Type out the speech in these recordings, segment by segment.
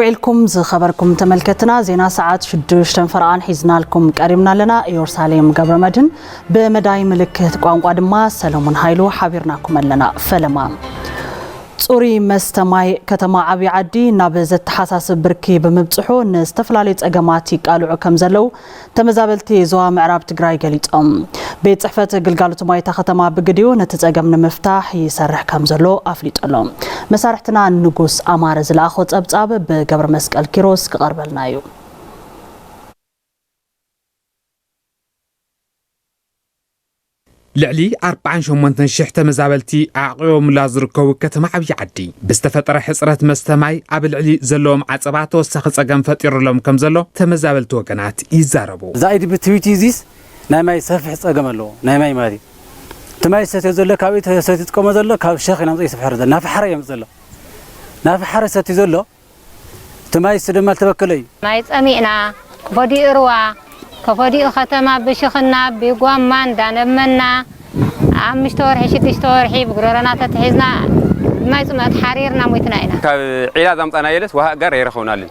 وعلكم خبركم تملكتنا زينا ساعات شدوشتن فرعان حزنا لكم قريبنا لنا يورساليم قبر مدن بمداي ملكت قوانقوا دما سلامون هايلو حابرناكم لنا فلما صوري مستماي كتما عبي عدي نابزت حساس بركي بمبصحو نستفلالي صقماتي قالو كم زلو تمزابلتي زوا معراب تግራይ ገሊጾም ቤት ጽሕፈት ግልጋሎት ማይታ ከተማ በግዲዮ ነተጸገምነ መፍታህ ይሰርሕ ከም ዘሎ አፍሊጦሎም መሳርሕትና ንጉስ አማረ ዝላኾ ጸብጻብ በገብረ መስቀል ኪሮስ ከቀርበልናዩ لعلي 48 شح تمزابلتي عقيوم لازركو كتما عبي عدي بستفتر حصرت مستماي ابل علي زلوم عصبات وسخ صقم فطير لهم كم زلو تمزابلتو وكنات يزاربو زايد بتويتيزيس نايماي سفح صقم له نايماي ماري تماي ستزلو كابيت ستتقوم زلو كاب شيخ نمطي سفحر زل نافحر يمزلو نافحر ستزلو تماي سدمال تبكلي ماي صمينا بودي اروا كفودي ختمه بشخنا بيغومان دانمنا امشتور حشتشتور حي بغررنا تتحزنا ما يصمت حريرنا مويتناينا عيلا زمطنا يلس وها غير يرخونالن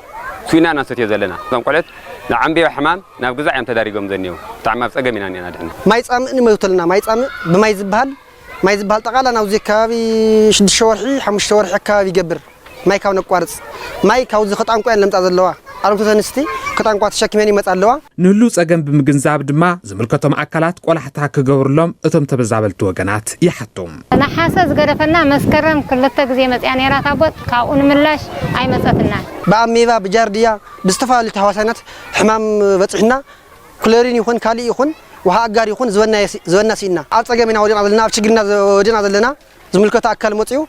سوينا ناست يزلنا زمقلت لعمبي وحمام ناب غزا يم تداريغم زنيو تعما صقمينا نينا دحنا ما يصامني موتلنا ما يصام بما يزبال طقالا ناوزي كابي 6 شورحي 5 شورحي كابي يقبر ما يكاو نقارص ما يكاو زي خطانقو لمطا زلوا አርምቶ ተንስቲ ከታንቋ ተሸክመን ይመጣለዋ ንሉ ጸገም ብምግንዛብ ድማ ዝምልከቶም አካላት ቆላሕታ ክገብርሎም እቶም ተበዛበልቱ ወገናት ይሓቶም ናሓሰስ ገደፈና መስከረም ክልተ ግዜ መጽያ ነራ ታቦት ካኡን ምላሽ አይመጸትና በአሜባ በጃርዲያ በስተፋሊ ተሐዋሳናት ሕማም በጽሕና ኩለሪን ይኹን ካሊ ይኹን ወሃ አጋር ይኹን ዘወና ሲና ኣብ ጸገምና ወዲና ዘለና ኣብ ችግርና ወዲና ዘለና ዝምልከታ አካል መጽዩ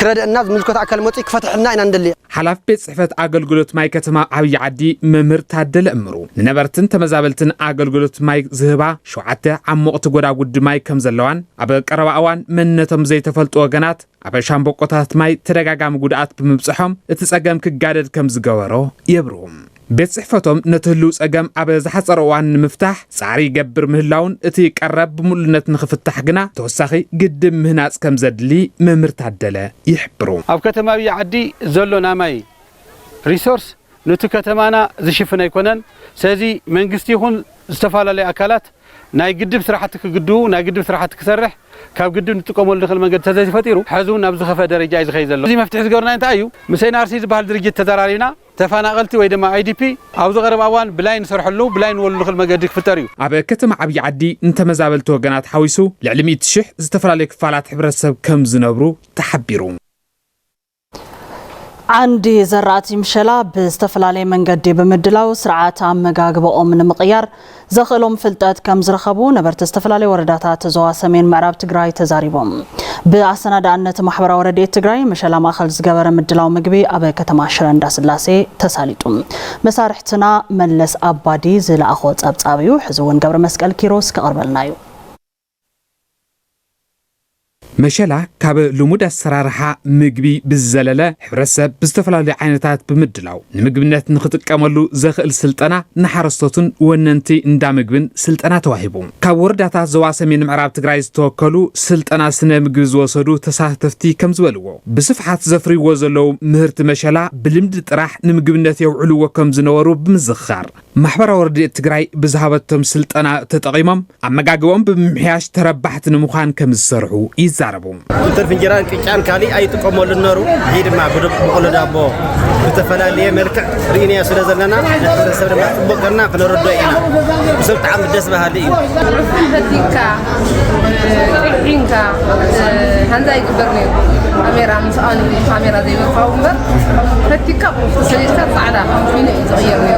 كردنا زملكت أكل موتي كفتحنا إن عندلي حلاف بيت صحفة أقلقلت ماي كتما عبي عدي ممر تعدل أمرو نبرتن تمزابلتن أقلقلت ماي زهبا شوعته عمو تقودا قد ماي كم زلوان أبا قربا أوان من نتم زي تفلت وغنات أبا شامبوقتات ماي ترقاقام قدات بمبصحهم اتساقام كقادد كم زقوارو يبروهم ቤት ጽሕፈቶም ነትህሉ ጸገም ኣብ ዝሓጸረዋን ምፍታሕ ጻሪ ይገብር ምህላውን እቲ ቀረብ ብሙሉነት ንኽፍታሕ ግና ተወሳኺ ግድብ ምህናጽ ከም ዘድሊ መምህር ታደለ ይሕብሩ ኣብ ከተማዊ ዓዲ ዘሎና ማይ ሪሶርስ ነቲ ከተማና ዝሽፍን ኣይኮነን ስለዚ መንግስቲ ይኹን ዝተፋላለዩ አካላት ናይ ግድብ ስራሕቲ ክግድቡ ናይ ግድብ ስራሕቲ ክሰርሕ ካብ ግድብ ንጥቀመሉ ንኽእል መንገዲ ተዘይፈጢሩ ሕዙ ናብ ዝኸፈ ደረጃ እዩ ዝኸይ ዘሎ እዚ መፍትሒ ዝገበርና እንታይ እዩ ምሰይና አርሲ ዝበሃል ድርጅት ተዘራሪብና ተፈናቀልቲ ወይ ድማ አይዲፒ ኣብ ዝቀረበ እዋን ብላይን ሰርሕሉ ብላይን ወሉ ንኽእል መንገዲ ክፍጠር እዩ ኣብ ከተማ ዓብይ ዓዲ እንተመዛበልቲ ወገናት ሓዊሱ ልዕሊ 100,000 ዝተፈላለዩ ክፋላት ሕብረተሰብ ከም ዝነብሩ ተሓቢሩ عندي زرعتي مشلا باستفلالي من قدي بمدلاو سرعات عمقاقبهم من مقيار زخلهم فلتات كم زرخبو نبرت استفلالي ورداتات زوا سمين معراب تقراي تزاريبهم بأسنا دعنة محبرة وردية تقراي مشلا ما خلص قبر مدلاو مقبي أبا كتماشرن داس اللاسي تساليتم مسارحتنا ملس أبادي زل أخوات أبتابيو حزوون قبر مسكال كيروس كأربلنايو مشلا كاب لمود السرارحة مجبي بالزلالة حرسب باستفلالي عينتات بمدلاو نمجبنات نختقملو زخل سلطنة نحرستوتن وننتي ندامجبن سلطنة توهبون كاب ورداتا زواسة من معراب تقرايز توكلو سلطنة سنة مجبز وصدو تساهتفتي كم زولو بصفحات زفري وزلو مهرت مشلا بلمد راح نمجبنات يوعلو وكم زنورو بمزخار محبر وردي تقراي بزهابتهم سلطنة تتقيمم عما قاقوان بمحياش تربحت نمخان كم الزرعو يزاربون ترفين جيران كيشان كالي أي تقوموا للنارو هيد مع بدب بقول دابو بتفلالي مركع ريني أسود زلنا نسبر ما تبقرنا كنردو إنا وصلت عم بدس بهالي هديكا عينكا هندا يكبرني كاميرا مسألة كاميرا زي ما فاهمر هديكا سلسلة صعدة فيني صغيرني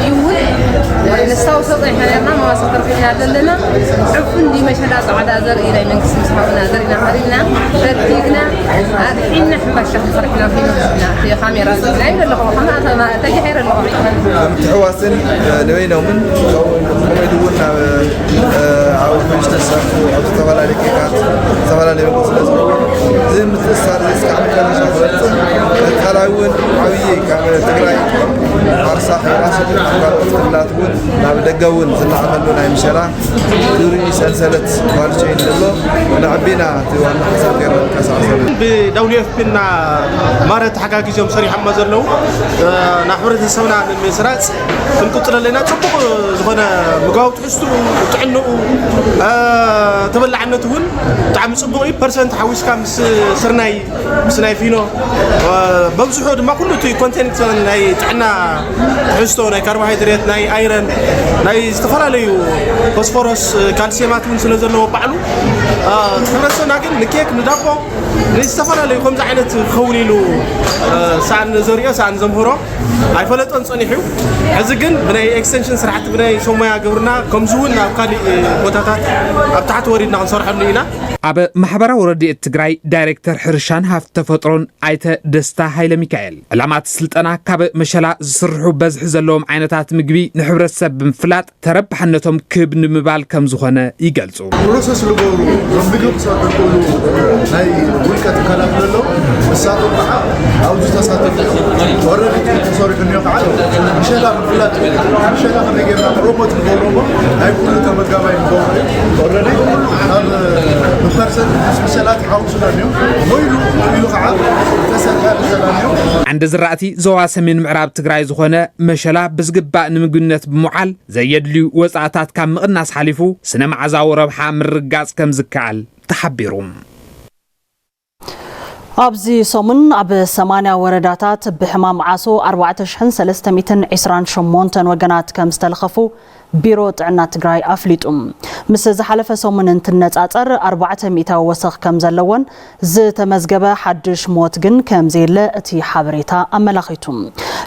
يقول نستوى سطح حنا ما صدر فينا لنا عفن دي مشهد صعدة زر إلى من قسم صحابنا زرنا هرينا ردينا إحنا حبشة فرحنا فينا في كاميرا زرنا إلا هو ما تجي حير الله متحوسن لوين ومن يدورنا أو مش تسافر أو تطلع على كيكات تطلع على يوم زي مثل صار زي كامل كان شغال تلاون عوية كامل تقرأ عرصة راسه لا تقول لا بدقون زنا عملوا لنا مشلا دوري سلسلة مارشين لله ونعبينا توان حسب غير كاس ብWFP ና ማረት ሓጋጊዞም ሰሪሖም ዘለዉ ናሕብረተሰብና ንምስራጽ ክንቁጥረለና ጽቡቕ ዝኾነ ምግባዊ ትሕዝቱ ጥዕንኡ ተበላዕነቱ እውን ብጣዕሚ ጽቡቕ እዩ ፐርሰንት ሓዊስካ ምስ ስርናይ ምስ ናይ ፊኖ በብዝሑ ድማ ኩሉ እቲ ኮንቴንት ናይ ጥዕና ትሕዝቶ ናይ ካርቦሃይድሬት ናይ አይረን ናይ ዝተፈላለዩ ፎስፎረስ ካልሲየማት እውን ስለ ዘለዎ ባዕሉ ሕብረተሰብና ግን ንኬክ ንዳቦ ንዝተፈላለዩ ከምዚ ዓይነት ክኸውን ኢሉ ሳን ዘሪኦ ሳን ዘምህሮ ኣይፈለጦን ጸኒሑ ሕዚ ግን ብናይ ኤክስቴንሽን ስራሕቲ ብናይ ሶሞያ ግብርና ከምዚ እውን ናብ ካሊእ ቦታታት ኣብ ታሕቲ ወሪድና ክንሰርሐሉ ኢና ኣብ ማሕበራዊ ረድኤት ትግራይ ዳይሬክተር ሕርሻን ሃፍቲ ተፈጥሮን ኣይተ ደስታ ሃይለ ሚካኤል ዕላማት ስልጠና ካብ መሸላ ዝስርሑ በዝሒ ዘለዎም ዓይነታት ምግቢ ንሕብረተሰብ ብምፍላጥ ተረባሕነቶም ክብ ንምባል ከም ዝኾነ ይገልጹ ፕሮሰስ ዝገብሩ ምግቢ ክሰርሑ ናይ ውልቀ ትካላት ዘለዎ ንሳቶም ከዓ ኣብዚ ተሳተፉ ኦልሬዲ ተሰሪሑ እኒኦ ከዓ መሸላ ምፍላጥ መሸላ ከመይ ፕሮሞት ንገብሮ ናይ ኩሉ ተመጋባይ ንገብሮ ኦልሬዲ ኣብ ፐርሰንት ስፔሻላት ሓውሱና እኒኦ ሞይሉ ኢሉ ከዓ ተሰርሐ ሰላሚዮ عند زرعتي زوا سمين معراب تግራይ ዝኾነ መሸላ ብዝግባእ ንምግብነት ብምዓል ዘየድልዩ ወጻታት ካብ ምቕናስ ሓሊፉ ስነ መዓዛዊ ረብሓ ምርጋጽ ከም ዝከኣል ተሓቢሩ ኣብዚ ሰሙን ኣብ 80 ወረዳታት ብሕማም ዓሶ 4328 ወገናት ከም ዝተለኸፉ ቢሮ ጥዕና ትግራይ ኣፍሊጡም ምስ ዝሓለፈ ሰሙን እንትነጻጸር 400 ወሰኽ ከም ዘለዎን ዝተመዝገበ ሓድሽ ሞት ግን ከም ዘየለ እቲ ሓበሬታ ኣመላኺቱ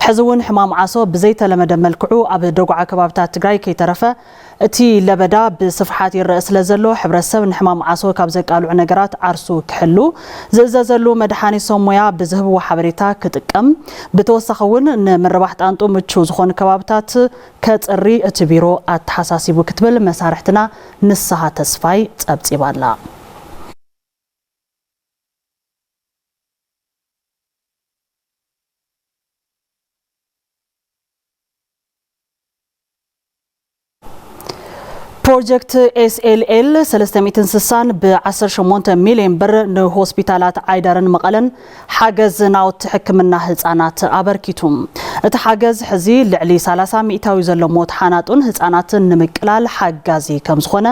ሕዝውን ሕማም ዓሶ ብዘይተለመደ መልክዑ ኣብ ደጉዓ ከባቢታት ትግራይ ከይተረፈ እቲ ለበዳ ብስፍሓት ይረአ ስለ ዘሎ ሕብረተሰብ ንሕማም ዓሶ ካብ ዘቃልዑ ነገራት ዓርሱ ክሕሉ ዝእዘዘሉ መድሓኒት ሶሞያ ብዝህብዎ ሓበሬታ ክጥቀም ብተወሳኺ እውን ንምርባሕ ጣንጡ ምቹው ዝኾኑ ከባቢታት ከጽሪ እቲ ቢሮ ኣተሓሳሲቡ ክትብል መሳርሕትና ንስሓ ተስፋይ ጸብጺባላ ፕሮጀክት SLL 360 ብ18 ሚሊዮን ብር ንሆስፒታላት አይዳርን መቐለን ሓገዝ ናውቲ ሕክምና ህፃናት ኣበርኪቱም እቲ ሓገዝ ሕዚ ልዕሊ 30 ሚእታዊ ዘሎ ሞት ሓናጡን ህፃናትን ንምቅላል ሓጋዚ ከም ዝኾነ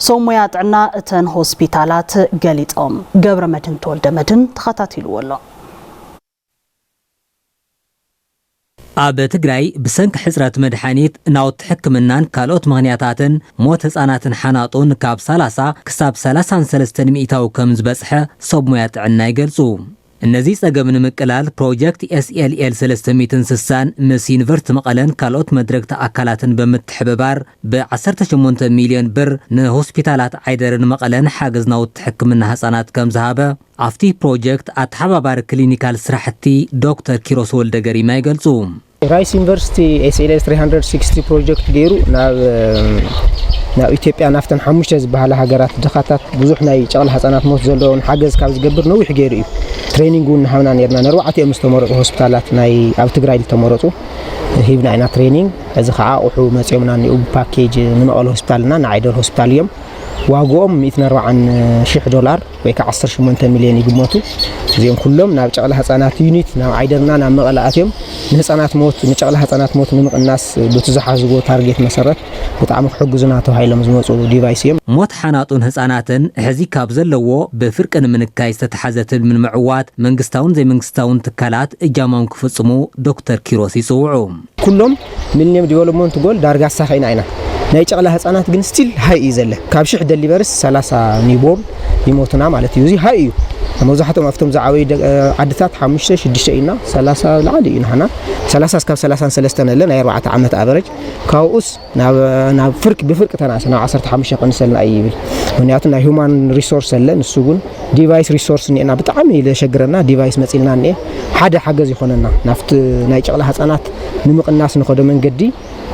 ሶሞያ ጥዕና እተን ሆስፒታላት ገሊጾም ገብረ መድን ተወልደ መድን ተኸታቲልዎ ኣሎ ኣብ ትግራይ ብሰንኪ ሕጽረት መድሓኒት ናውቲ ሕክምናን ካልኦት ምኽንያታትን ሞት ህፃናትን ሓናጡን ካብ 30 ክሳብ 33 ሚእታዊ ከም ዝበጽሐ ሶሞያ ጥዕና ይገልጹ እነዚህ ጸገም ንምቅላል ፕሮጀክት SLL 360 ምስ ዩኒቨርሲቲ መቐለን ካልኦት መድረክቲ ኣካላትን ብምትሕብባር ብ18 ሚሊዮን ብር ንሆስፒታላት አይደርን መቐለን ሓገዝ ናውቲ ሕክምና ህፃናት ከም ዝሃበ ኣፍቲ ፕሮጀክት ኣተሓባባሪ ክሊኒካል ስራሕቲ ዶክተር ኪሮስ ወልደ ገሪማ ይገልጹ ራይስ ዩኒቨርሲቲ SLL 360 ፕሮጀክት ገይሩ ናብ ኢትዮጵያ ናፍተን 5 ዝበሃላ ሃገራት ድኻታት ብዙሕ ናይ ጨቕላ ህፃናት ሞት ዘለዎን ሓገዝ ካብ ዝገብር ነዊሕ ገይሩ እዩ ትሬኒንጉን ሃብና ነርና ነርባዕተ ዝተመረፁ ሆስፒታላት ናይ ኣብ ትግራይ ዝተመረፁ ሂብና ኢና ትሬኒንግ እዚ ከዓ ኣቑሑ መፅዮምና ንኡ ፓኬጅ ንመቐለ ሆስፒታልና ንዓይደር ሆስፒታል እዮም ዋጎኦም $140,000 ወይ ከዓ 18 ሚሊዮን ይግመቱ እዚኦም ኩሎም ናብ ጨቕላ ህፃናት ዩኒት ናብ አይደርና ናብ መቐለ ኣትዮም ንህፃናት ሞት ንጨቕላ ህፃናት ሞት ንምቕናስ ብትዝሓዝዎ ታርጌት መሰረት ብጣዕሚ ክሕግዙና ተባሂሎም ዝመፁ ዲቫይስ እዮም ሞት ሓናጡን ህፃናትን ሕዚ ካብ ዘለዎ ብፍርቂ ንምንካይ ዝተተሓዘትን ምን ምዕዋት መንግስታውን ዘይመንግስታውን ትካላት እጃሞም ክፍጽሙ ዶክተር ኪሮስ ይጽውዑ ኩሎም ሚሊኒየም ዲቨሎፕመንት ጎል ዳርጋ ሳኺና ኢና ናይ ጨቕላ ህፃናት ግን ስቲል ሃይ እዩ ዘለ ካብ 1000 ደሊቨርስ 30 ኒቦም ይሞቱና ማለት እዩ እዚ ሃይ እዩ መብዛሕትኦም ኣፍቶም ዝዓበዩ ዓድታት 5-6 ኢና 30 ላዕሊ ኢና ሐና 30 እስካብ 33 ነለ ናይ 4 ዓመት ኣቨሬጅ ካውስ ናብ ፍርቅ ብፍርቅ ተናሰና 15 ቀንሰልና ይብል ምክንያቱ ናይ ሁማን ሪሶርስ አለ ንሱ ግን ዲቫይስ ሪሶርስ ኒና ብጣዕሚ ለሸግረና ዲቫይስ መጽልና ኒ ሓደ ሓገዝ ይኾነና ናፍቲ ናይ ጨቕላ ህፃናት ንምቕናስ ንኸደ መንገዲ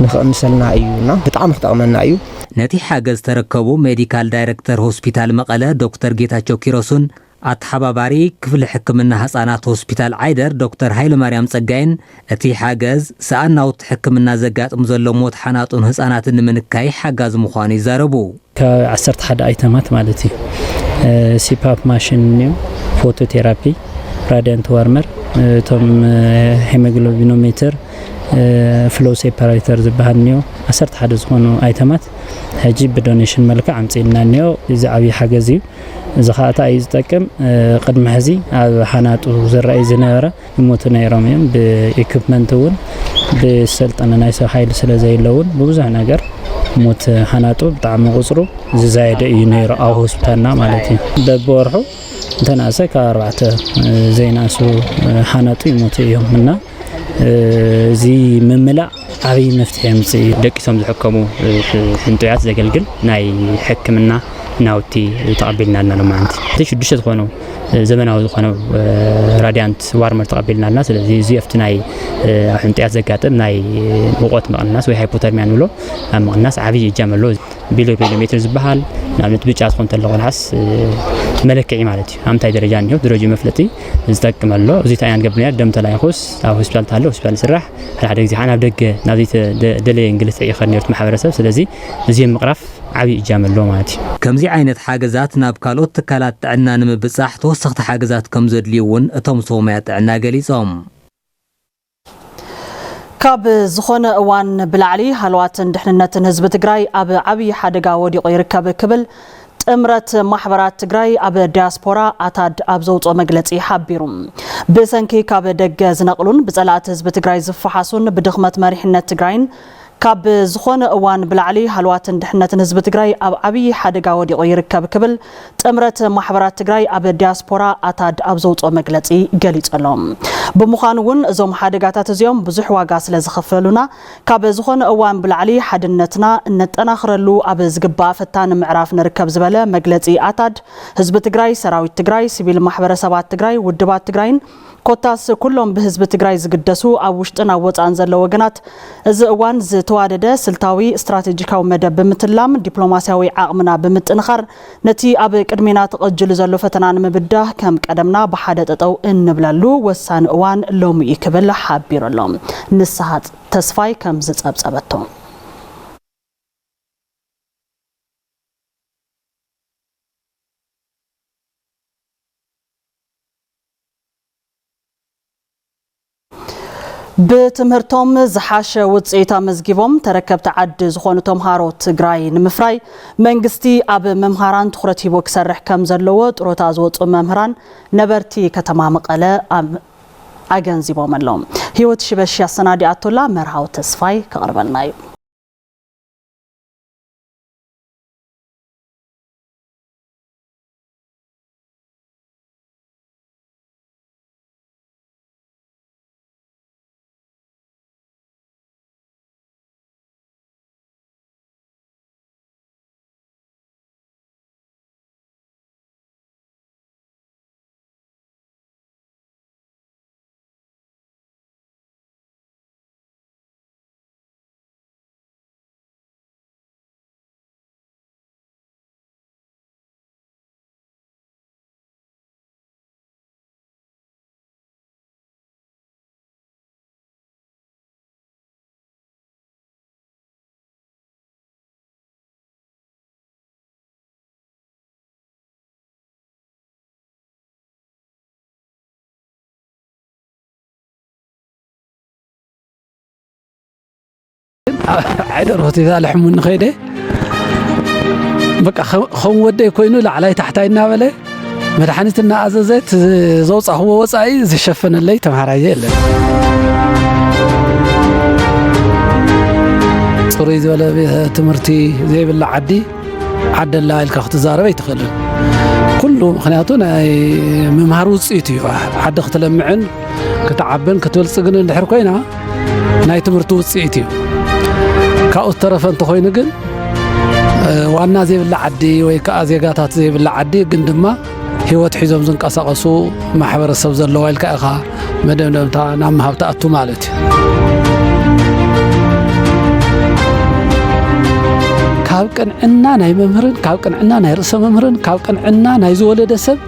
ንኽእንሰልና እዩና ብጣዕሚ ክጠቕመና እዩ ነቲ ሓገዝ ተረከቡ ሜዲካል ዳይሬክተር ሆስፒታል መቐለ ዶክተር ጌታቸው ኪሮስን ኣተሓባባሪ ክፍሊ ሕክምና ህፃናት ሆስፒታል አይደር ዶክተር ሃይለ ማርያም ጸጋይን እቲ ሓገዝ ሰኣናውቲ ሕክምና ዘጋጥም ዘሎ ሞት ሓናጡን ህፃናትን ንምንካይ ሓጋዝ ምዃኑ ይዛረቡ ከ11 ኣይተማት ማለት እዩ ሲፓፕ ማሽን ነው ፎቶቴራፒ ራዲያንት ዋርመር ቶም ሄሞግሎቢኖሜትር ፍሎ ሴፓሬተር ዝበሃልኒዮ 11 ዝኾኑ ኣይተማት ሕጂ ብዶኔሽን መልክዕ ኣምፂልና ኒዮ እዚ ዓብይ ሓገዝ እዩ እዚ ኸኣታ እዩ ዝጠቅም ቅድሚ ሕዚ ኣብ ሓናጡ ዝረአዩ ዝነበረ ይሞቱ ነይሮም እዮም ብኢኩፕመንት እውን ብሰልጠነ ናይ ሰብ ሓይሊ ስለ ዘይለውን ብብዙሕ ነገር ሞት ሓናጡ ብጣዕሚ ቁፅሩ ዝዛየደ እዩ ነይሩ ኣብ ሆስፒታልና ማለት እዩ በብወርሑ እንተናእሰ ካብ 4 ዘይናእሱ ሓናጡ ይሞቱ እዮም እና እዚ ምምላእ ዓብይ መፍትሒ ምጽኢ ደቂሶም ዝሕከሙ ሕንጡያት ዘገልግል ናይ ሕክምና ናውቲ ተቀቢልና ኣለና ማለት እቲ 6 ዝኾኑ ዘመናዊ ዝኾኑ ራዲያንት ዋርመር ተቀቢልና ኣለና ስለዚ እዚ ኣብቲ ናይ ሕንጡያት ዘጋጥም ናይ ሙቐት መቕናስ ወይ ሃይፖተርሚያ ንብሎ ኣብ መቕናስ ዓብይ እጃም ኣለዎ ቢሊሜትር ዝበሃል ንኣብነት ብጫ ዝኾን ተለኾ ንሓስ መለክዒ ማለት እዩ ኣምታይ ደረጃ እንሄው ደረጃ መፍለጢ ዝጠቅም ኣሎ እዚ ታይ አንገብር ነበር ደም ተላይኹስ ኣብ ሆስፒታል ታለ ሆስፒታል ስራሕ ሓደ ግዜ ሓና ደገ ናብ ዚ ደለየ እንግልት ይኸር ነርት ማሕበረሰብ ስለዚ እዚ ምቕራፍ ዓብይ እጃም ኣሎ ማለት እዩ ከምዚ ዓይነት ሓገዛት ናብ ካልኦት ትካላት ጥዕና ንምብጻሕ ተወሰኽቲ ሓገዛት ከም ዘድልዩውን እቶም ሰውማያ ጥዕና ገሊጾም ካብ ዝኾነ እዋን ብላዕሊ ሃልዋትን ድሕንነትን ህዝቢ ትግራይ ኣብ ዓብይ ሓደጋ ወዲቑ ይርከብ ክብል ጥምረት ማሕበራት ትግራይ ኣብ ዲያስፖራ ኣታድ ኣብ ዘውጾ መግለጺ ሓቢሩ ብሰንኪ ካብ ደገ ዝነቕሉን ብጸላእቲ ህዝቢ ትግራይ ዝፈሓሱን ብድኽመት መሪሕነት ትግራይን ካብ ዝኾነ እዋን ብላዕሊ ሃልዋትን ድሕነትን ህዝቢ ትግራይ ኣብ ዓብይ ሓደጋ ወዲቑ ይርከብ ክብል ጥምረት ማሕበራት ትግራይ ኣብ ዲያስፖራ ኣታድ ኣብ ዘውጾ መግለጺ ገሊጸሎም ብምዃኑ እውን እዞም ሓደጋታት እዚኦም ብዙሕ ዋጋ ስለ ዝኸፈሉና ካብ ዝኾነ እዋን ብላዕሊ ሓድነትና እነጠናኽረሉ ኣብ ዝግባእ ፈታኒ ምዕራፍ ንርከብ ዝበለ መግለጺ ኣታድ ህዝቢ ትግራይ ሰራዊት ትግራይ ሲቪል ማሕበረሰባት ትግራይ ውድባት ትግራይን ኮታስ ኩሎም ብህዝቢ ትግራይ ዝግደሱ ኣብ ውሽጥን ኣብ ወጻን ዘሎ ወገናት እዚ እዋን ዝተዋደደ ስልታዊ ስትራቴጂካዊ መደብ ብምትላም ዲፕሎማሲያዊ ዓቕምና ብምጥንኻር ነቲ ኣብ ቅድሚና ተቐጅሉ ዘሎ ፈተና ንምብዳህ ከም ቀደምና ብሓደ ጠጠው እንብለሉ ወሳኒ እዋን ሎሚ እዩ ክብል ሓቢሮሎም ንስሓት ተስፋይ ከም ዝጸብጸበቶም بتمهرتم زحاش وصيتا مزجيبهم تركبت عد زخون تمهارو تجراي نمفراي منجستي أب ممهران تخرتي بوكسرح كم زلوت روتازوت ممهران نبرتي كتمام قلة أجنزيبهم اللهم هيوت شبشي السنادي أطلع مرهاو تسفاي كقربلناي عيدر هوتيزا لحمون خيده بقى خون ودي كوينو لعلي تحتاي نابله مدحنتنا اززت زوص هو وصاي زشفن لي تمهراي يله صريز ولا تمرتي زي بالعدي عد الله الكخت زاربي تخل كله مخنياتنا ممهار وصيتي حد اختلمعن كتعبن كتولصقن اندحر كوينا ناي تمرتو وصيتي كاو طرف انت خوين ግን ዋና ዘይብላ ዓዲ ወይ ከዓ ዜጋታት ዘይብላ ዓዲ ግን ድማ ህይወት ሒዞም ዝንቀሳቀሱ ማሕበረሰብ ዘለዎ ኢልካ ኢኻ መደምደምታ ናብ ማሃብታ ኣቱ ማለት ካብ ቅንዕና ናይ መምህርን ካብ ቅንዕና ናይ ርእሰ መምህርን ካብ ቅንዕና ናይ ዝወለደ ሰብ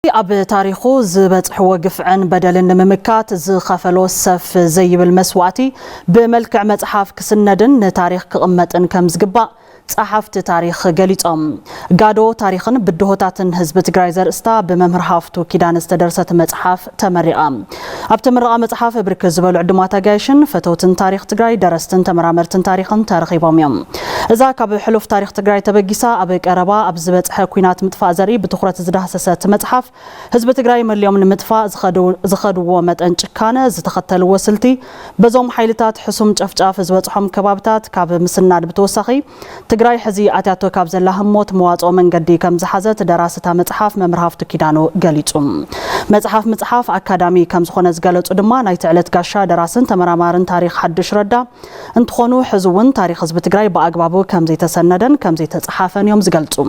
ኣብ ታሪኹ ዝበጽሕዎ ግፍዕን በደልን ንምምካት ዝኸፈሎ ሰፍ ዘይብል መስዋዕቲ ብመልክዕ መጽሓፍ ክስነድን ንታሪኽ ክቕመጥን ከም ዝግባእ ጸሓፍቲ ታሪኽ ገሊጾም ጋዶ ታሪኽን ብድሆታትን ህዝቢ ትግራይ ዘርእስታ ብመምህር ሃፍቱ ኪዳነ ዝተደርሰት መጽሓፍ ተመሪቓ ኣብቲ ምረቓ መጽሓፍ ብርክት ዝበሉ ዕድማት ኣጋይሽን ፈተውትን ታሪኽ ትግራይ ደረስትን ተመራመርትን ታሪኽን ተረኺቦም እዮም እዛ ካብ ሕሉፍ ታሪኽ ትግራይ ተበጊሳ ኣብ ቀረባ ኣብ ዝበጽሐ ኩናት ምጥፋእ ዘርኢ ብትኹረት ዝዳሰሰት መጽሓፍ ህዝቢ ትግራይ መልዮም ንምጥፋእ ዝኸድዎ መጠን ጭካነ ዝተኸተልዎ ስልቲ በዞም ሓይልታት ሕሱም ጨፍጫፍ ዝበጽሖም ከባብታት ካብ ምስናድ ብተወሳኺ ትግራይ ሕዚ ኣትያቶ ካብ ዘላ ህሞት መዋጾ መንገዲ ከም ዝሓዘት ደራስታ መጽሓፍ መምህር ሃፍቱ ኪዳኑ ገሊጹ መጽሓፍ ኣካዳሚ ከም ዝኾነ ዝገለጹ ድማ ናይ ትዕለት ጋሻ ደራስን ተመራማርን ታሪኽ ሓድሽ ረዳ እንትኾኑ ሕዚ እውን ታሪኽ ህዝቢ ትግራይ ብኣግባቡ ከም ዘይተሰነደን ከም ዘይተጻሓፈን እዮም ዝገልጹ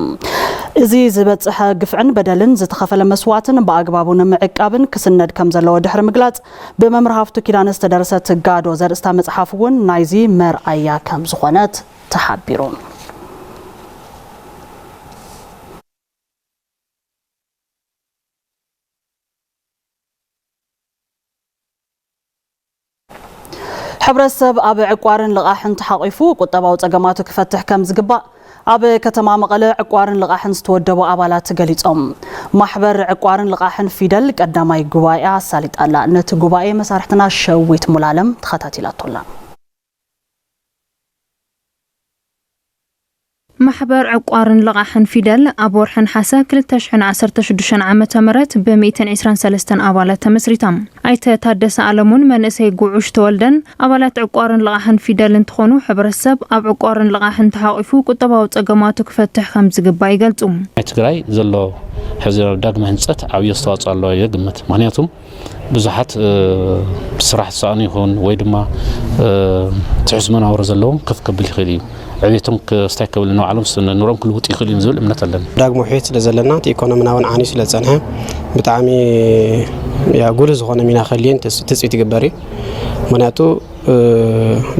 እዚ ዝበጽሐ ግፍዕን በደልን ዝተኸፈለ መስዋዕትን ብኣግባቡ ንምዕቃብን ክስነድ ከም ዘለዎ ድሕሪ ምግላጽ ብመምህር ሃፍቱ ኪዳነ ዝተደረሰት ጋዶ ዘርእስታ መጽሓፍ እውን ናይዚ መርኣያ ከም ዝኾነት ተሓቢሩ ሕብረተሰብ ኣብ ዕቋርን ልቓሕን ተሓቂፉ ቁጠባዊ ጸገማቱ ክፈትሕ ከም ዝግባእ ኣብ ከተማ መቐለ ዕቋርን ልቓሕን ዝተወደቡ ኣባላት ገሊጾም ማሕበር ዕቋርን ልቓሕን ፊደል ቀዳማይ ጉባኤ ኣሳሊጣላ ነቲ ጉባኤ መሳርሕትና ሸዊት ሙላለም ተኸታቲላቶላ ማሕበር ዕቋርን ልቓሕን ፊደል ኣብ ወርሕን ሓሰብ 2016 ዓመተ ምህረት ብ123 ኣባላት ተመስሪታ ኣይተ ታደሰ ኣለሙን መንእሰይ ጉዑሽ ተወልደን ኣባላት ዕቋርን ልቓሕን ፊደል እንትኾኑ ሕብረተሰብ ኣብ ዕቋርን ልቓሕን ተሓቂፉ ቁጠባዊ ጸገማቱ ክፈትሕ ከም ዝግባእ ይገልጹ ትግራይ ዘሎ ሕዚ ዳግመ ህንጸት ዓብዪ ኣስተዋፅኦ ኣለዎ ይግምት ምክንያቱም ብዙሓት ስራሕ ዝሰኣኑ ይኹን ወይ ድማ ትሕዝ መናብሮ ዘለዎም ከፍ ከብል ይኽእል እዩ ዕቤቶም ክስታይ ከብል ንባዕሎም ንሮም ክልውጥ ይኽእል እዩ ዝብል እምነት ኣለና ዳግሞ ሕይወት ስለ ዘለና እቲ ኢኮኖሚናውን ዓንዩ ስለ ዝጸንሐ ብጣዕሚ ጉልህ ዝኾነ ሚና ከልየን ትፅኢት ይግበር እዩ ምክንያቱ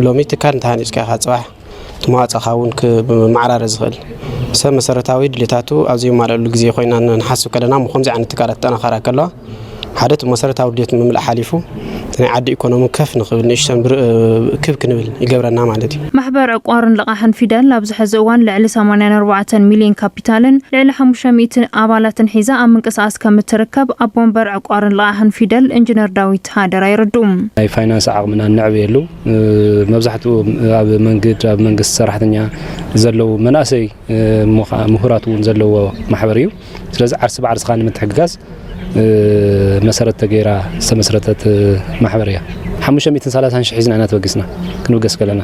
ሎሚ ትካል እንተሃኒፅካ ኢኻ ፅባሕ ትመዋፅእኻ እውን ብማዕራረ ዝኽእል ሰብ መሰረታዊ ድሌታቱ ኣብ ዘይማልአሉ ግዜ ኮይና ንሓስብ ከለና ከምዚ ዓይነት ትካላት ጠናኸራ ከለዋ ሓደ መሰረታዊ ድሌት ምምላእ ሓሊፉ ናይ ዓዲ ኢኮኖሚ ከፍ ንኽብል ንእሽተን ክብ ክንብል ይገብረና ማለት እዩ ማሕበር ዕቋርን ልቓሕን ፊደል ኣብዚ ሕዚ እዋን ልዕሊ 84 ሚልዮን ካፒታልን ልዕሊ 500 ኣባላትን ሒዛ ኣብ ምንቅስቓስ ከም እትርከብ ኣብ ወንበር ዕቋርን ልቓሕን ፊደል ኢንጂነር ዳዊት ሃደራ ይርድኡ ናይ ፋይናንስ ዓቕምና ንዕብየሉ መብዛሕትኡ ኣብ መንግስቲ ሰራሕተኛ ዘለው መናእሰይ ምሁራት እውን ዘለዎ ማሕበር እዩ ስለዚ ዓርሲ ብዓርስኻ ንምትሕግጋዝ መሰረት ተገይራ ዝተመስረተት ማሕበር እያ 530 ሺህ ሒዝና ተበጊስና ክንብገስ ከለና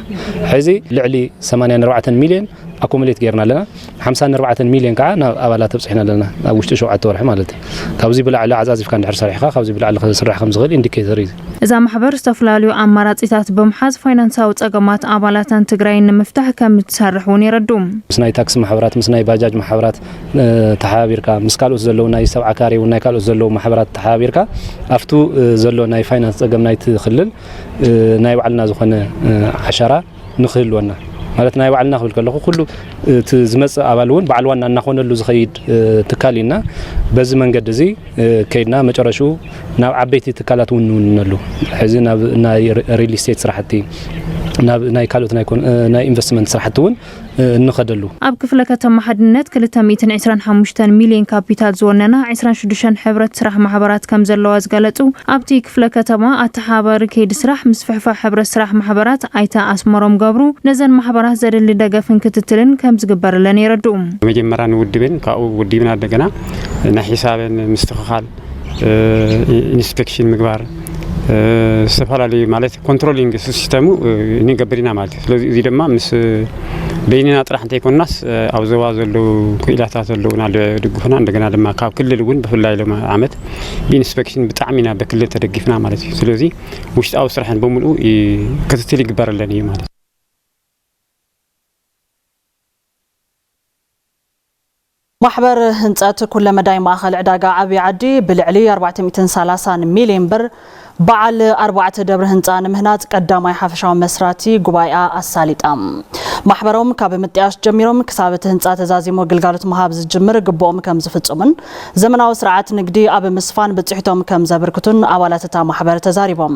ሕዚ ልዕሊ 84 ሚልዮን ኣኮሙሌት ገይርና ኣለና 54 ሚልዮን ከዓ ናብ ኣባላት ተብፅሕና ኣለና ኣብ ውሽጢ 7 ወርሒ ማለት እዩ ካብዚ ብላዕሊ ዓዛዚፍካ እንድሕር ሰሪሕካ ካብዚ ብላዕሊ ክስራሕ ከም ዝኽእል ኢንዲኬተር እዩ እዛ ማሕበር ዝተፈላለዩ ኣማራጺታት ብምሓዝ ፋይናንሳዊ ጸገማት ኣባላትን ትግራይ ንምፍታሕ ከም እትሰርሕ እውን ይረድኡ ምስ ናይ ታክሲ ማሕበራት ምስ ናይ ባጃጅ ማሕበራት ተሓባቢርካ ምስ ካልኦት ዘለው ናይ ሰብ ዓካሪ እውን ናይ ካልኦት ዘለው ማሕበራት ተሓባቢርካ ኣፍቱ ዘሎ ናይ ፋይናንስ ጸገም ናይቲ ክልል ናይ ባዕልና ዝኾነ ዓሸራ ንኽህልወና ማለት ናይ ባዕልና ክብል ከለኹ ኩሉ ዝመጽእ ኣባል እውን ባዕል ዋና እናኾነሉ ዝኸይድ ትካል ኢና በዚ መንገዲ እዚ ከይድና መጨረሻው ናብ ዓበይቲ ትካላት እውን ንውንነሉ ሕዚ ናብ ናይ ሪል ስቴት ስራሕቲ ናብ ናይ ካልኦት ናይ ኢንቨስትመንት ስራሕቲ እውን እንኸደሉ ኣብ ክፍለ ከተማ ሓድነት 225 ሚልዮን ካፒታል ዝወነና 26 ሕብረት ስራሕ ማሕበራት ከም ዘለዋ ዝገለጹ ኣብቲ ክፍለ ከተማ ኣተሓባሪ ከይዲ ስራሕ ምስ ፍሕፋሕ ሕብረት ስራሕ ማሕበራት ኣይታ ኣስመሮም ገብሩ ነዘን ማሕበራት ዘደሊ ደገፍን ክትትልን ከም ዝግበረለን ይረድኡ መጀመርያ ንውድብን ካብኡ ውድብና እንደገና ናይ ሒሳብን ምስትኽኻል ኢንስፔክሽን ምግባር ዝተፈላለዩ ማለት ኮንትሮሊንግ ሲስተሙ ንገብርና ማለት ስለዚ እዚ ድማ ምስ በይንና ጥራሕ እንተይኮንናስ ኣብ ዞባ ዘለው ክኢላታት ዘለውና ድግፍና እንደገና ድማ ካብ ክልል እውን ብፍላይ ሎም ዓመት ብኢንስፔክሽን ብጣዕሚና በክልል ተደጊፍና ማለት እዩ ስለዚ ውሽጣዊ ስራሕን በሙሉ ክትትል ይግበረለን እዩ ማለት ማሕበር ህንጸት ኩለ መዳይ ማእኸል ዕዳጋ ዓብይ ዓዲ ብልዕሊ 430 ሚልዮን ብር بعل 4 دبر هنصان مهنات قداماي حفشاو مسراتي غبايا اساليطام محبروم ካብ ምጥያሽ ጀሚሮም ክሳበት ህንጻ ተዛዚሞ ግልጋሎት መሃብ ዝጅምር ግቦም ከም ዝፍጽሙን ዘመናዊ ስርዓት ንግዲ ኣብ ምስፋን ብጽሕቶም ከም ዘበርክቱን አባላትታ ማህበር ተዛሪቦም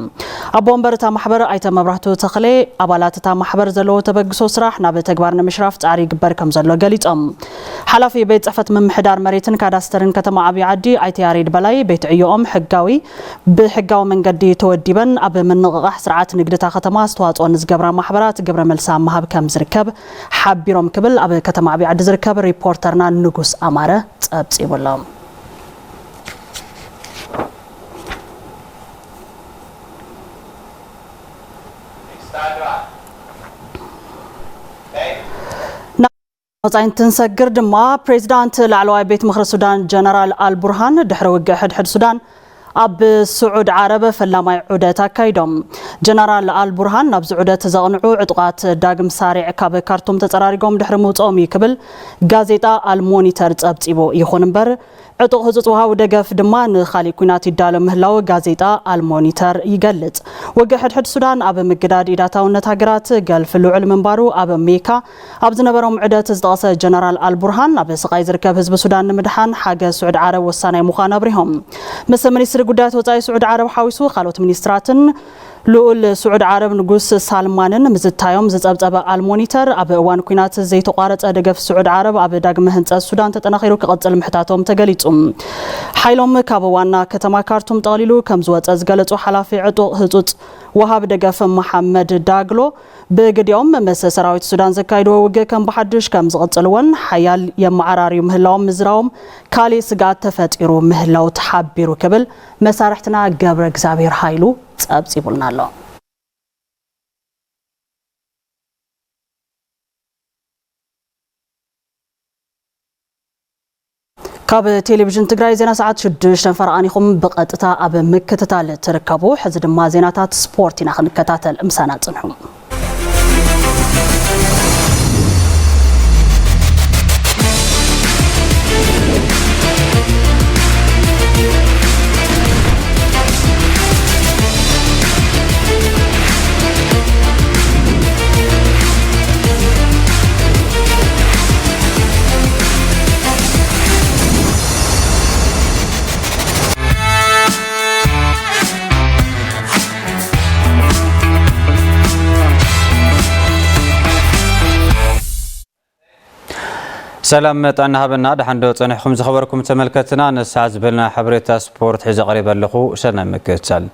አቦንበርታ ማህበር አይተ መብራህቱ ተخله አባላትታ ማህበር ዘለዎ ተበግሶ ስራሕ ናብ ተግባር ንምሽራፍ ጻሪ ግበር ከም ዘሎ ገሊጾም ሓላፊ ቤት ጽሕፈት ምምሕዳር መሬትን ካዳስተርን ከተማ ዓብይ ዓዲ አይተ ያሬድ በላይ ቤት ዕዮኦም ሕጋዊ ብሕጋዊ መንገዲ ተወዲበን ኣብ ምንቅቃሕ ስርዓት ንግድታ ከተማ አስተዋጽኦ ንዝገብራ ማህበራት ግብረ መልሳ መሃብ ከም ዝርከብ حبيرم كبل أبي كتم عبي عد زركب ريبورترنا نجوس أمارة تبصي والله نعم تنسجر دما بريزيدنت العلوي بيت مخر السودان جنرال البرهان دحر وجه حد السودان أب سعود عرب فلما عودة كايدم جنرال البرهان نبز عودة زغنعو عطقات داقم سارع كاب كارتوم تتراريقوم دحر موتومي كبل غازيتا المونيتر تابتيبو يخوننبر عطق هزوتوها ودقف دمان خالي كوناتي دالو مهلاو غازيتا المونيتر يقلت وقحد حد السودان أب مقداد إداتاو نتاقرات قال في اللوع المنبارو أب ميكا أب زنبروم عودة تزدغس جنرال البرهان أب سقاي زركب حزب السودان نمدحان حاجة سعود عرب والساني مخانا بريهم مسمني قدات وزاي سعود عرب حاويسو خالوت منيستراتن لول سعود عرب نقص سالمانن مزتايوم زصبصبا المونيتر اب اوان كوينات زي تقارص دغف سعود عرب اب داغم هنص السودان تطنخيرو كقصل محتاتهم تغليصم حيلوم كابوانا كتما كارتوم طاليلو كمزوص زغلصو حلافي عطو هصوص وهاب دغف محمد داغلو بغديوم مس سراويت السودان زكايدو وجه كم بحدش كم زقصلون حيال يمعراري مهلاوم مزراوم كالي سغات تفطيرو مهلاو تحبيرو كبل مسارحتنا غبر እግዚአብሔር ኃይሉ ጸብጽቡልናሎ ካብ ቴሌቪዥን ትግራይ ዜና ሰዓት 6 ፈርአኒኹም በቀጥታ ኣብ መከታተል ተረከቡ ሕዚ ድማ ዜናታት ስፖርት ኢና ክንከታተል እምሳና ጽንሑ سلام متعنا هبنا دحندو صنحكم زخبركم تملكتنا نساز بلنا حبريتا سبورت حيز قريب لخو شنا مكتل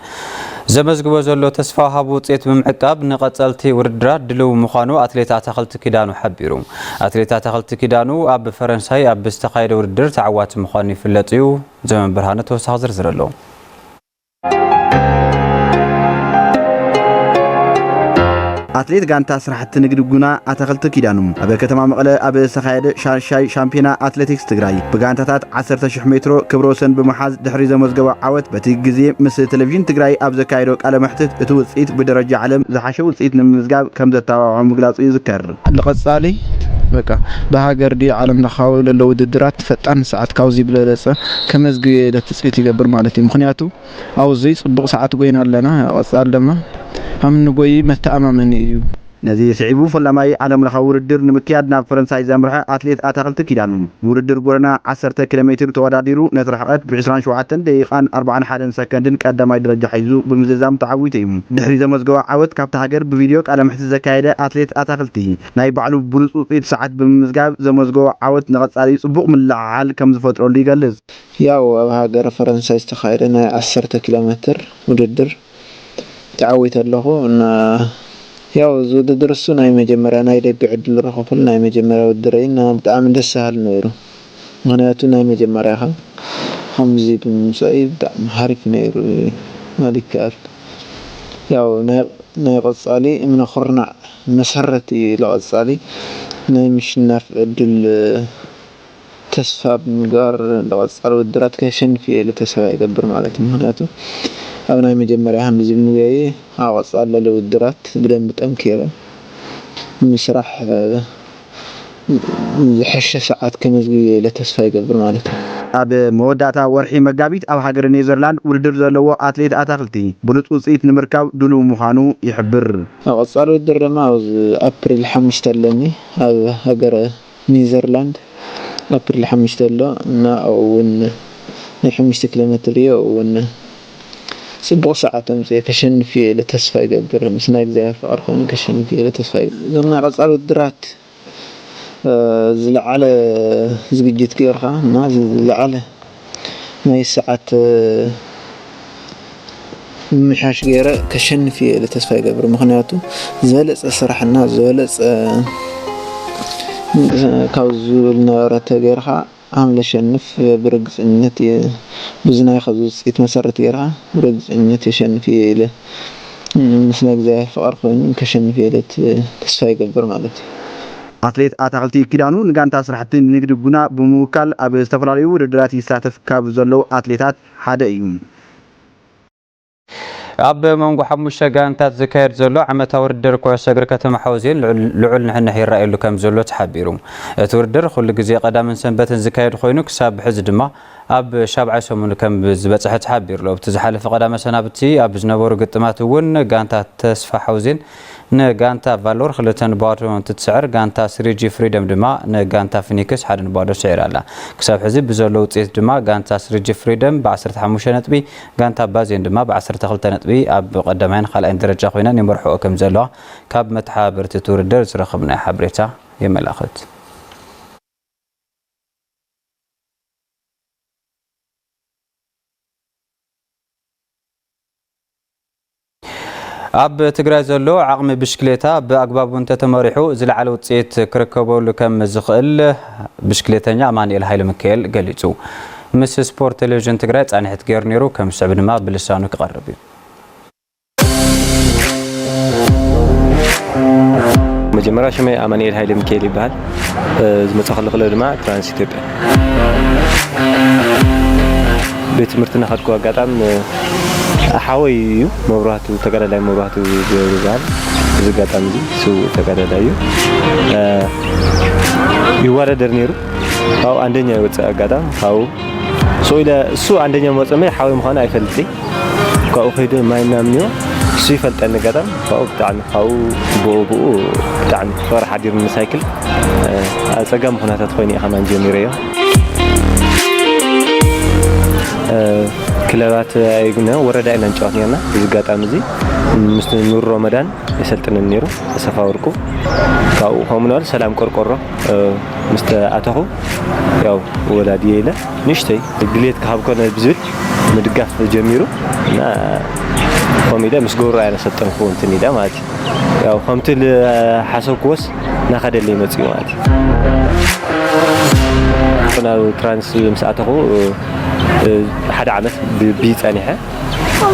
زمزغبو زلو تسفا هابو صيت بمعقاب نقصلتي وردرات دلو مخانو اتليتا تخلت كيدانو حبيرو اتليتا تخلت كيدانو اب فرنساي اب استخايد وردر تعوات مخاني فلطيو زمن برهانه توسخ زرزرلو أتليت غانتا سرحت نقد غنا أتخلت كيدانم أبي كتما مقلة أبي سخايد شاي شامبيونا أتليتكس تجراي بغانتات 10,000 متر كبروسن بمحاز دحري زمزغوا عوت بتيجزي مس تلفزيون تجراي أبز كايرو على محتت توصيت بدرجة عالم زحشو وصيت نمزغاب كم زتاو مغلاص يذكر لقصالي بقى بهاجر دي عالم نخاول لو ودرات فتان ساعات كاوزي بللصه كمزغي لتصفيت يقبر معناتي مخنياتو او زي صبق ساعات غوينا لنا قصال لما هم نقوي متأمم يو نزي سعيبو فلما عالم لخاور الدر نمكيادنا فرنساي زامرها أتليت أتخلت كيدانو وردر قرنا 10 كيلومتر تواديرو نترحقت ب27 دقيقة 41 سكند قدما يدرج حيزو بمززام تعويتيم دحري زمزغوا عوت كابت هاجر بفيديو على محت زكايده أتليت أتخلتي ناي بعلو بلصوصيت ساعات بمزغاب زمزغوا عوت نقصالي صبوق من العال كم زفترو لي يغلظ ياو هاجر فرنساي استخايرنا 10 كيلومتر وردر تعويت له ان ያው ዝድርሱ ናይ መጀመሪያ ናይ ደግ ዕድል ረኸፈል ናይ መጀመሪያ ውድረይና በጣም እንደሰሃል ነይሩ ምክንያቱ ናይ መጀመሪያ ከምዚ ብምሳይ በጣም ሓሪፍ ነይሩ ማሊካል ያው ናይ ቀጻሊ ምን خرና መሰረት ለቀጻሊ ናይ ምሽናፍ ዕድል ተስፋ ብምጋር ለቀጻሊ ውድራት ከሸንፍ ለተሰባ ይገብር ማለት ምክንያቱ أنا مجمرة هم زين جاي عاوز على الودرات بدن بتأمكيره مسرح ዝሐሸ ሰዓት ከመዝግብ ለተስፋ ይገብር ማለት ነው። ኣብ መወዳእታ ወርሒ መጋቢት ኣብ ሃገር ኔዘርላንድ ውድድር ዘለዎ ኣትሌት ኣታክልቲ ብሉፅ ውፅኢት ንምርካብ ድሉው ምዃኑ ይሕብር። ኣብ ቀጻሊ ውድድር ድማ ኣብ ኣፕሪል 5 ኣለኒ ኣብ ሃገር ኔዘርላንድ ኣፕሪል 5 ኣሎ እና እውን ናይ 5 ኪሎ ሜትር እዩ እውን ጽቡቕ ሰዓት ከሸንፍ ለተስፋ ይገብር ምስ ናይ እግዚአብሔር ፍቅር ኮይኑ ከሸንፍ ለተስፋ ይገብር። እዞም ናይ ቀጻሊ ውድድራት ዝለዓለ ዝግጅት ገይርካ እና ዝለዓለ ናይ ሰዓት ምሻሽ ገይረ ከሸንፍ ለተስፋ ይገብር። ምክንያቱ ዝበለጸ ስራሕና ዝበለጸ ካብ ዝብልነበረ ተገይርካ ኣምለ ሸንፍ ብርግጽነት ብዙናይ ከውጽኢት መሰረት ገይርካ ብርግጽነት የሸንፍ ኢለ ምስ ናይ እግዚአብሔር ፍቅር ኮይኑ ከሸንፍ ተስፋ ይገብር ማለት እዩ። ኣትሌት ኣታክልቲ ኪዳኑ ንጋንታ ስራሕቲ ንግዲ ቡና ብምውካል ኣብ ዝተፈላለዩ ውድድራት ይሳተፍ ካብ ዘለው ኣትሌታት ሓደ እዩ። ኣብ መንጎ ሓሙሽተ ጋንታት ዝካየድ ዘሎ ዓመታዊ ውድድር ኩዕሶ እግሪ ከተማ ሓውዜን ልዑል ንሕንሕ ይረኣየሉ ከም ዘሎ ተሓቢሩ። እቲ ውድድር ኩሉ ግዜ ቀዳምን ሰንበትን ዝካየድ ኮይኑ ክሳብ ሕዚ ድማ ኣብ 7 ሰሙን ከም ዝበፅሐ ተሓቢሩ። ኣብቲ ዝሓለፈ ቀዳመ ሰናብቲ ኣብ ዝነበሩ ግጥማት እውን ጋንታ ተስፋ ሓውዜን ንጋንታ ቫሎር 2-0 እንትትስዕር ጋንታ ስሪጂ ፍሪደም ድማ ንጋንታ ፊኒክስ 1-0 ስዒራ ኣላ። ክሳብ ሕዚ ብዘሎ ውፅኢት ድማ ጋንታ ስሪጂ ፍሪደም ብ15 ነጥቢ ጋንታ ባዜን ድማ ብ12 ነጥቢ ኣብ ቀዳማይን ካልኣይን ደረጃ ኮይነን ይመርሕኦ ከም ዘለዋ ካብ መተሓበርቲ ውድድር ዝረኸብናዮ ሓበሬታ የመላኽት። ኣብ ትግራይ ዘሎ ዓቕሚ ብሽክሌታ ብኣግባቡ እንተተመሪሑ ዝለዓለ ውፅኢት ክርከበሉ ከም ዝኽእል ብሽክሌተኛ ኣማኒኤል ሃይለ ሚካኤል ገሊጹ። ምስ ስፖርት ቴሌቪዥን ትግራይ ጻንሒት ገይሩ ነይሩ ከም ስዕብ ድማ ብልሳኑ ክቐርብ እዩ። መጀመሪያ ሽመይ ኣማኒኤል ሃይለ ሚካኤል ይበሃል። ዝመጽእ ክልክለ ድማ ትራንስ ኢትዮጵያ ቤት ትምህርትና ከድኩ ኣጋጣሚ ሓወይ እዩ መብራህቱ ተጋዳላይ መብራህቱ ይበሃል። እዚ ኣጋጣሚ እሱ ተጋዳላይ እዩ ይወዳደር ነይሩ ካብኡ አንደኛ ይወፅእ ኣጋጣሚ ካብኡ እሱ አንደኛ መወፅእ ሓወይ ምዃኑ ኣይፈልጥ ካብኡ ከይደ ማይና ምንዮ እሱ ይፈልጠኒ ኣጋጣሚ ካብኡ ብጣዕሚ ካብኡ ብኡ ብጣዕሚ ፍቅሪ ሓዲርኒ ሳይክል ኣብ ፀጋም ኩነታት ኮይኑ ኢኻ ማን ጀሚረዮ ክለባት አይግና ወረዳ ኢና እንጫወት ነርና እዚ ጋጣም እዚ ምስ ኑር ረመዳን የሰልጥን ነይሩ ሰፋ ወርቁ ካው ሆምናል ሰላም ቆርቆሮ ምስተ አተኹ ያው ወላዲ የለ ንሽተይ ግሌት ካብኮነ ብዝብል ምድጋፍ ጀሚሩ እና ኮሚዳ ምስ ጎራ አይና ሰጠንኩ እንትን ይዳ ማለት ያው ከምትል ሓሰብኩስ ናኸደለይ መጽዩ ማለት ና ትራንስ ምስአተኹ ሓደ ዓመት ቢጸኒሐ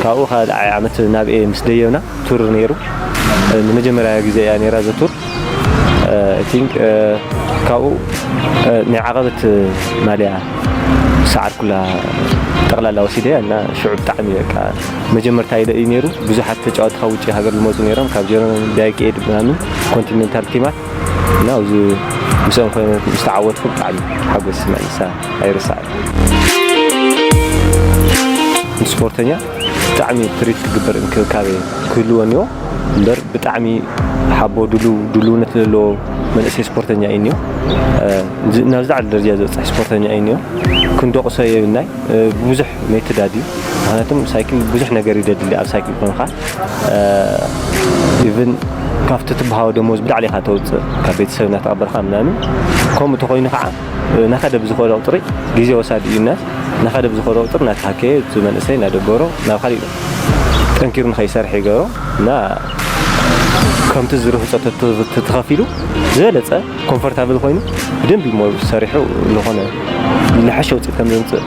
ካብኡ ካልኣይ ዓመት ናብ ምስ ደየውና ቱር ነይሩ ንመጀመርያ ግዜ ያ ነይራ ዘቱር ቲንክ ካብኡ ናይ ዓቐበት ማልያ ሰዓር ኩላ ጠቕላላ ወሲደ እና ሽዑ ብጣዕሚ በቃ መጀመርታ ኢለ ነይሩ ብዙሓት ተጫወትካ ውጪ ሃገር ልመፁ ነይሮም ካብ ጀርመን ዳይቄድ ምናምን ኮንቲኔንታል ቲማት እና እዚ ምስኦም ኮይኑ ምስተዓወትኩ ብጣዕሚ ሓጎስ ስምዕንሳ ኣይርሳዕ ስፖርተኛ ብጣዕሚ ትሪት ክግበር እንክብካቤ ክህልዎ እኒኦ እምበር ብጣዕሚ ሓቦ ድልውነት ዘለዎ መንእሰይ ስፖርተኛ እዩ እኒኦ ናብ ዝለዓለ ደረጃ ዝበፅሕ ስፖርተኛ እዩ እኒኦ ክንደቑሶ የብልናይ ብዙሕ ሜትድ እዩ ምክንያቱም ሳይክል ብዙሕ ነገር ይደድሊ ኣብ ሳይክል ኮንካ ኢቨን ካብቲ ትበሃወ ደሞዝ ብላዕሊ ኢኻ ተውፅእ ካብ ቤተሰብ እናተቐበልካ ምናምን ከምኡ ተኮይኑ ከዓ ናኸደ ብዝኾነ ቁጥሪ ግዜ ወሳዲ እዩ ናት ናኸደ ብዝኾነ ቁጥሪ ናተሃከየ እቲ መንእሰይ እናደበሮ ናብ ካሊእ ጠንኪሩ ንኸይሰርሕ ይገብሮ እና ከምቲ ዝርህፆ ተኸፊሉ ዝበለፀ ኮምፎርታብል ኮይኑ ብደንቢ ሞ ሰሪሑ ዝኾነ ዝሓሸ ውፅኢት ከም ዘምፅእ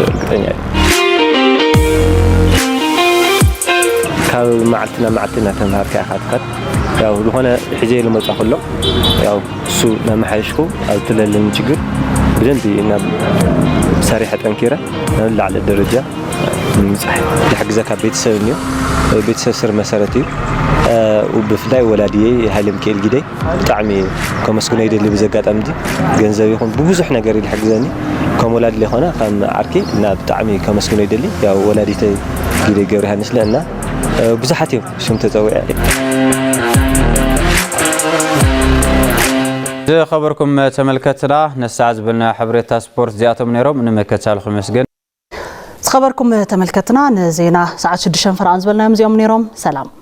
እርግጠኛ እየ ካብ መዓልትና እናተምሃርካ ኢኻ ትኸድ ያው ዝኾነ ሒዘ ልመፃ ከሎ ያው እሱ ናመሓየሽኩ ኣብ ትለለኒ ችግር ብደንቢ ናብ ሰሪሐ ጠንኪረ ናብ ዝለዓለ ደረጃ ንምብፃሕ ዝሕግዘካ ቤተሰብ እኒኦ ቤተሰብ ስር መሰረት እዩ وبفلاي ولادي هاي مكيل جدي طعمي كمسكون يدي اللي بزقات أمدي جنزة يكون بوزح نجاري الحجزاني كمولاد اللي هنا كم عركي ناب طعمي كمسكون يدي اللي يا ولادي تي جدي جوري هنش لأنه بزحتيهم شو متزوج خبركم تملكتنا نسعد بلنا حبريتا سبورت زياتهم نيروم نمكتها الخميس خبركم تملكتنا نزينا ساعة 6 فرانز بلنا يوم نيروم سلام